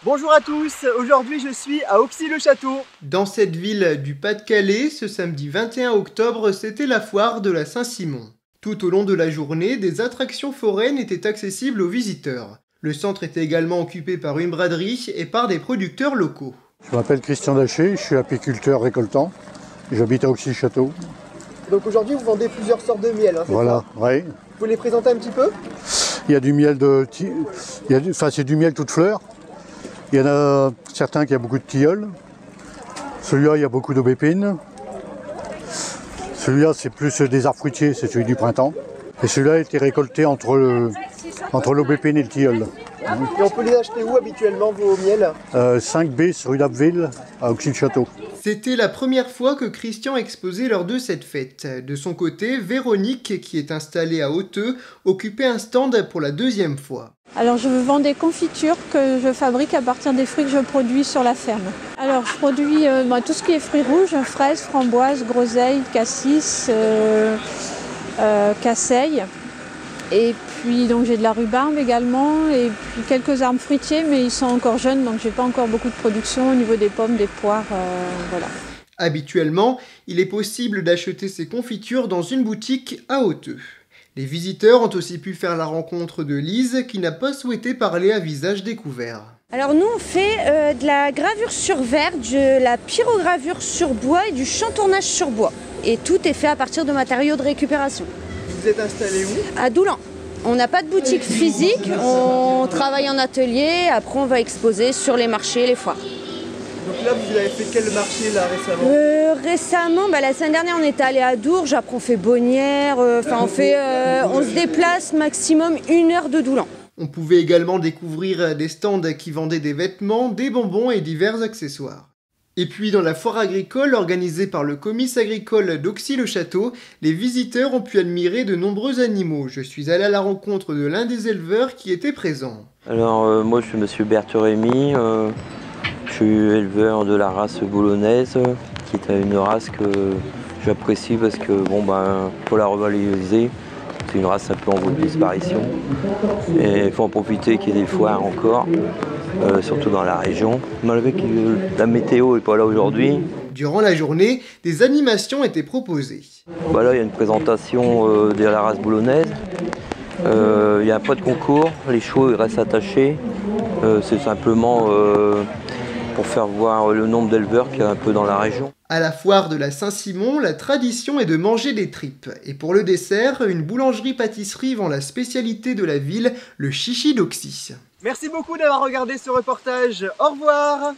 Bonjour à tous, aujourd'hui je suis à Auxy-le-Château. Dans cette ville du Pas-de-Calais, ce samedi 21 octobre, c'était la foire de la Saint-Simon. Tout au long de la journée, des attractions foraines étaient accessibles aux visiteurs. Le centre était également occupé par une braderie et par des producteurs locaux. Je m'appelle Christian Daché, je suis apiculteur récoltant. J'habite à Auxy-le-Château. Donc aujourd'hui vous vendez plusieurs sortes de miel, hein, Voilà, oui. Vous pouvez les présenter un petit peu? Il y a du miel c'est du miel toute fleur. Il y en a certains qui ont beaucoup de tilleuls. Celui-là, il y a beaucoup d'aubépines. Celui-là, c'est plus des arbres fruitiers, c'est celui du printemps. Et celui-là a été récolté entre l'aubépine et le tilleul. Et on peut les acheter où habituellement vos miels? 5B sur rue d'Abbeville, à Auxy-le-Château. C'était la première fois que Christian exposait lors de cette fête. De son côté, Véronique, qui est installée à Hauteux, occupait un stand pour la deuxième fois. Alors je vends des confitures que je fabrique à partir des fruits que je produis sur la ferme. Alors je produis tout ce qui est fruits rouges, fraises, framboises, groseilles, cassis, casseilles. Et puis donc j'ai de la rhubarbe également et puis quelques arbres fruitiers, mais ils sont encore jeunes, donc j'ai pas encore beaucoup de production au niveau des pommes, des poires, voilà. Habituellement, il est possible d'acheter ces confitures dans une boutique à Hauteux. Les visiteurs ont aussi pu faire la rencontre de Lise qui n'a pas souhaité parler à visage découvert. Alors nous on fait de la gravure sur verre, de la pyrogravure sur bois et du chantournage sur bois. Et tout est fait à partir de matériaux de récupération. Vous êtes installé où? À Doulan. On n'a pas de boutique physique, on travaille en atelier, après on va exposer sur les marchés, les foires. Donc là vous avez fait quel marché là récemment? Récemment, la semaine dernière on était allé à Dourges, après on fait Bonnières, on se déplace maximum 1 heure de Doulan. On pouvait également découvrir des stands qui vendaient des vêtements, des bonbons et divers accessoires. Et puis dans la foire agricole organisée par le comice agricole d'Auxy-le-Château, les visiteurs ont pu admirer de nombreux animaux. Je suis allé à la rencontre de l'un des éleveurs qui était présent. Alors moi je suis monsieur Berthe-Rémy, je suis éleveur de la race boulonnaise, qui est une race que j'apprécie parce que faut la revaloriser. C'est une race un peu en voie de disparition. Et il faut en profiter qu'il y ait des foires encore, surtout dans la région. Malgré que la météo n'est pas là aujourd'hui. Durant la journée, des animations étaient proposées. Là, il y a une présentation de la race boulonnaise. Il n'y a pas de concours, les chevaux ils restent attachés. C'est simplement pour faire voir le nombre d'éleveurs qu'il y a un peu dans la région. À la foire de la Saint-Simon, la tradition est de manger des tripes. Et pour le dessert, une boulangerie-pâtisserie vend la spécialité de la ville, le chichi d'Auxy. Merci beaucoup d'avoir regardé ce reportage, au revoir.